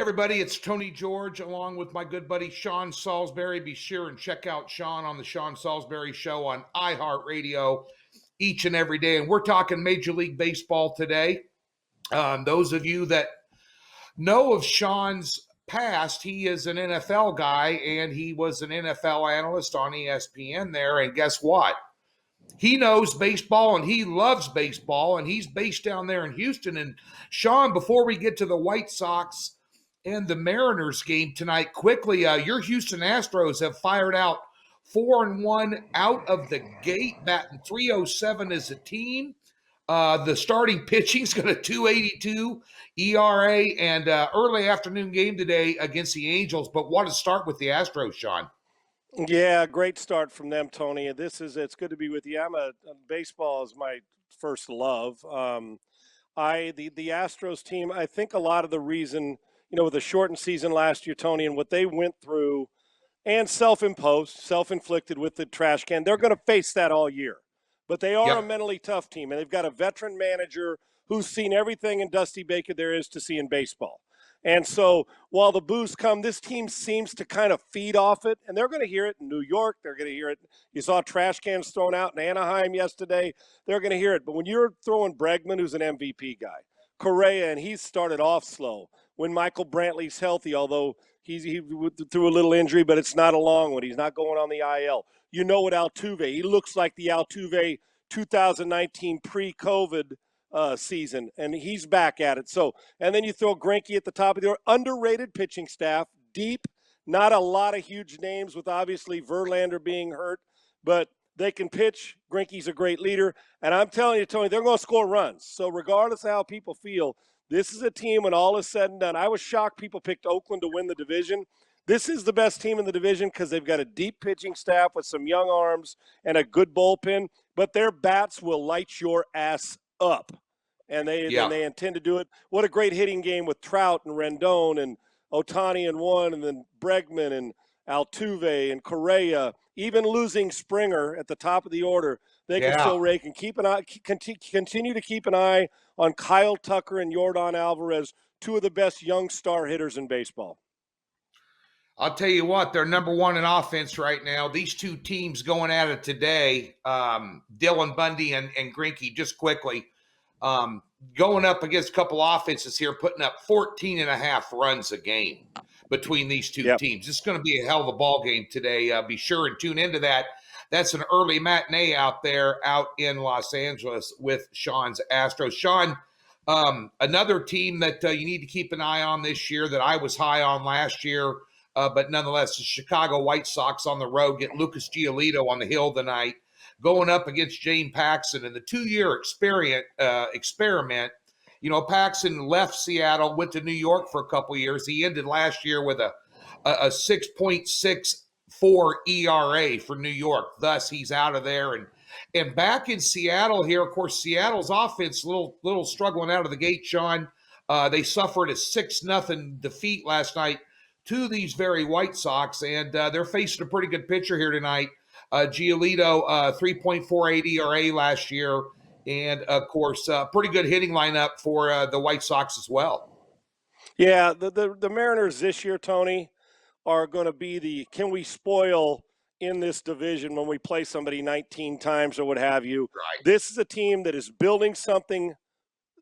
Everybody, it's Tony George along with my good buddy Sean Salisbury. Be sure and check out Sean on the Sean Salisbury Show on iHeartRadio each and every day. And we're talking Major League Baseball today. Those of you that know of Sean's past, he is an NFL guy and he was an NFL analyst on ESPN there. And guess what? He knows baseball and he loves baseball, and he's based down there in Houston. And Sean, before we get to the White Sox and the Mariners game tonight, quickly, your Houston Astros have fired out 4-1 out of the gate, batting .307 as a team. The starting pitching has got a .282 ERA, and early afternoon game today against the Angels. But what to start with the Astros, Sean? Yeah, great start from them, Tony. It's good to be with you. Baseball is my first love. The Astros team, I think a lot of the reason, with the shortened season last year, Tony, and what they went through, and self-imposed, self-inflicted with the trash can, they're going to face that all year. But they are a mentally tough team, and they've got a veteran manager who's seen everything in Dusty Baker there is to see in baseball. And so while the boos come, this team seems to kind of feed off it, and they're going to hear it in New York. They're going to hear it. You saw trash cans thrown out in Anaheim yesterday. They're going to hear it. But when you're throwing Bregman, who's an MVP guy, Correa, and he's started off slow. When Michael Brantley's healthy, although he threw a little injury, but it's not a long one. He's not going on the IL. You know what Altuve, he looks like the Altuve 2019 pre-COVID season, and he's back at it. So, and then you throw Greinke at the top of the underrated pitching staff, deep, not a lot of huge names with obviously Verlander being hurt, but they can pitch. Greinke's a great leader, and I'm telling you, Tony, they're going to score runs. So regardless of how people feel, this is a team when all is said and done. I was shocked people picked Oakland to win the division. This is the best team in the division because they've got a deep pitching staff with some young arms and a good bullpen, but their bats will light your ass up. And they intend to do it. What a great hitting game with Trout and Rendon and Ohtani in one, and then Bregman and Altuve and Correa. Even losing Springer at the top of the order, they can still rake and keep an eye. Continue to keep an eye on Kyle Tucker and Yordan Alvarez, two of the best young star hitters in baseball. I'll tell you what, they're number one in offense right now. These two teams going at it today, Dylan Bundy and Greinke, just quickly. Going up against a couple offenses here, putting up 14.5 runs a game between these two teams. It's going to be a hell of a ball game today. Be sure and tune into that. That's an early matinee out there out in Los Angeles with Sean's Astros. Sean, another team that you need to keep an eye on this year that I was high on last year, but nonetheless, the Chicago White Sox on the road get Lucas Giolito on the hill tonight, going up against Jane Paxton in the 2-year experiment. Paxton left Seattle, went to New York for a couple years. He ended last year with a 6.64 ERA for New York. Thus, he's out of there. And back in Seattle here, of course, Seattle's offense little struggling out of the gate, Sean. They suffered a 6-0 defeat last night to these very White Sox, and they're facing a pretty good pitcher here tonight. Giolito, 3.48 ERA last year, and, of course, pretty good hitting lineup for the White Sox as well. Yeah, the Mariners this year, Tony, are going to be can we spoil in this division when we play somebody 19 times or what have you. Right. This is a team that is building something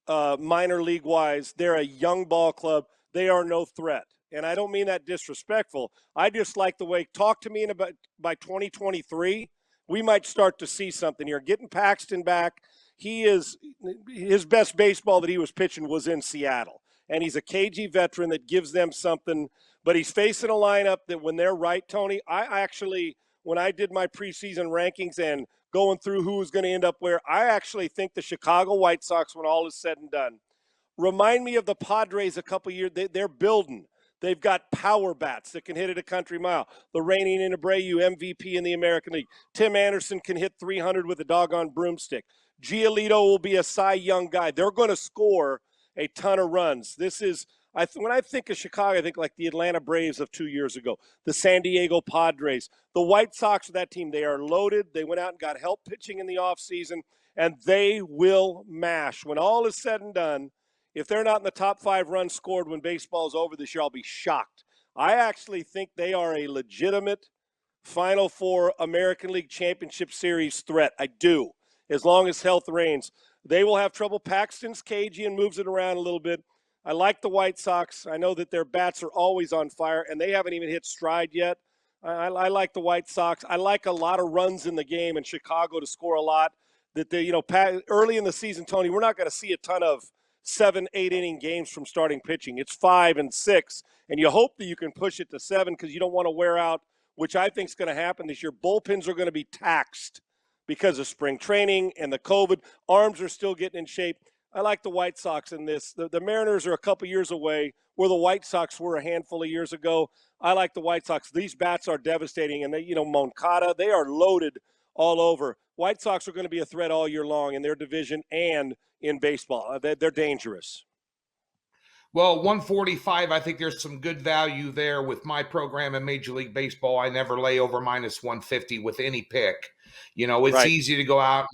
minor league-wise. They're a young ball club. They are no threat. And I don't mean that disrespectful. I just like the way, talk to me by 2023, we might start to see something here. Getting Paxton back, his best baseball that he was pitching was in Seattle. And he's a cagey veteran that gives them something, but he's facing a lineup that when they're right, Tony, I actually, when I did my preseason rankings and going through who was going to end up where, I actually think the Chicago White Sox, when all is said and done, remind me of the Padres a couple years. They're building. They've got power bats that can hit it a country mile. The reigning Abreu MVP in the American League. Tim Anderson can hit 300 with a doggone broomstick. Giolito will be a Cy Young guy. They're going to score a ton of runs. This is, when I think of Chicago, I think like the Atlanta Braves of 2 years ago, the San Diego Padres. The White Sox are that team. They are loaded. They went out and got help pitching in the offseason, and they will mash. When all is said and done, If they're not in the top 5 runs scored when baseball is over this year, I'll be shocked. I actually think they are a legitimate Final Four American League Championship Series threat. I do, as long as health reigns. They will have trouble. Paxton's cagey and moves it around a little bit. I like the White Sox. I know that their bats are always on fire, and they haven't even hit stride yet. I like the White Sox. I like a lot of runs in the game in Chicago to score a lot. That they, early in the season, Tony, we're not going to see a ton of 7, 8 inning games from starting pitching. It's 5 and 6, and you hope that you can push it to 7 because you don't want to wear out, which I think is going to happen this year. Bullpens are going to be taxed because of spring training and the COVID. Arms are still getting in shape. I like the White Sox in this. The Mariners are a couple years away where the White Sox were a handful of years ago. I like the White Sox. These bats are devastating, and they, Moncada, they are loaded all over. White Sox are going to be a threat all year long in their division and in baseball. They're dangerous. Well, 145, I think there's some good value there with my program in Major League Baseball. I never lay over minus 150 with any pick. It's Right. easy to go out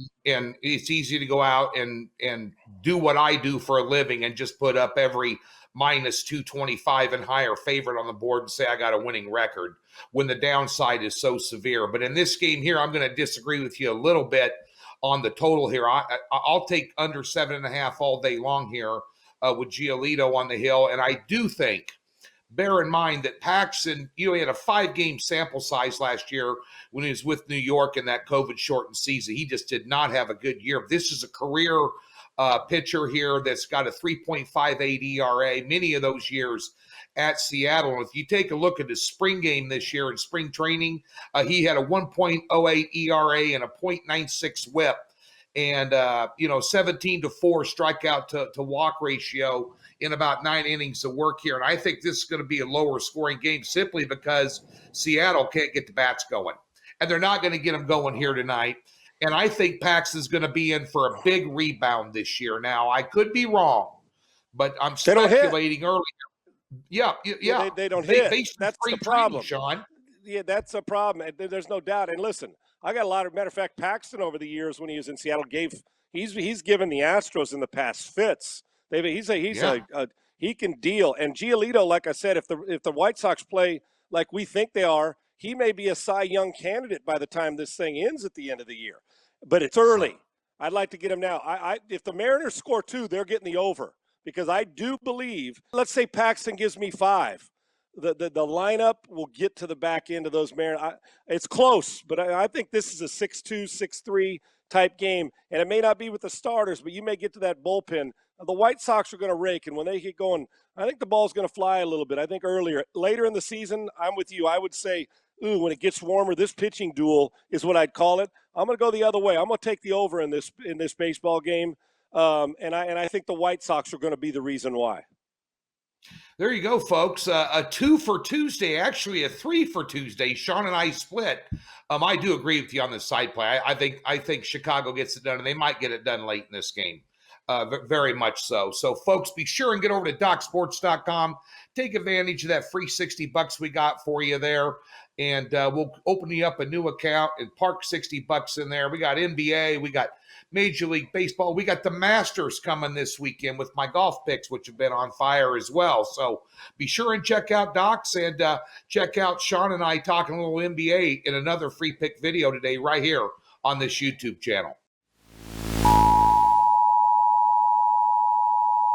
and do what I do for a living and just put up every minus 225 and higher favorite on the board and say I got a winning record when the downside is so severe. But in this game here, I'm going to disagree with you a little bit on the total here. I'll take under 7.5 all day long here with Giolito on the hill. And I do think, bear in mind that Paxton, he had a 5-game sample size last year when he was with New York in that COVID-shortened season. He just did not have a good year. This is a career pitcher here that's got a 3.58 ERA, many of those years at Seattle. And if you take a look at his spring game this year in spring training, he had a 1.08 ERA and a .96 whip. And, 17-4 strikeout to walk ratio in about 9 innings of work here. And I think this is going to be a lower scoring game simply because Seattle can't get the bats going. And they're not going to get them going here tonight. And I think Paxton's going to be in for a big rebound this year. Now, I could be wrong, but I'm speculating earlier. Yeah. They don't hit. That's the problem, Sean. Yeah, that's a problem. There's no doubt. And listen, I got a lot of matter of fact, Paxton over the years when he was in Seattle he's given the Astros in the past fits. He can deal. And Giolito, like I said, if the White Sox play like we think they are, he may be a Cy Young candidate by the time this thing ends at the end of the year. But it's early. I'd like to get him now. If the Mariners score 2, they're getting the over because I do believe. Let's say Paxton gives me 5. The lineup will get to the back end of those Mariners. It's close, but I think this is a 6-2, 6-3 type game, and it may not be with the starters, but you may get to that bullpen. The White Sox are going to rake, and when they get going, I think the ball's going to fly a little bit. I think later in the season, I'm with you. I would say, when it gets warmer, this pitching duel is what I'd call it. I'm going to go the other way. I'm going to take the over in this baseball game, and I think the White Sox are going to be the reason why. There you go, folks. A 2 for Tuesday, actually a 3 for Tuesday. Sean and I split. I do agree with you on the side play. I think Chicago gets it done, and they might get it done late in this game. Very much so. So, folks, be sure and get over to DocSports.com. Take advantage of that free $60 we got for you there, and we'll open you up a new account and park $60 in there. We got NBA, we got Major League Baseball, we got the Masters coming this weekend with my golf picks, which have been on fire as well. So be sure and check out Docs and check out Sean and I talking a little NBA in another free pick video today right here on this YouTube channel.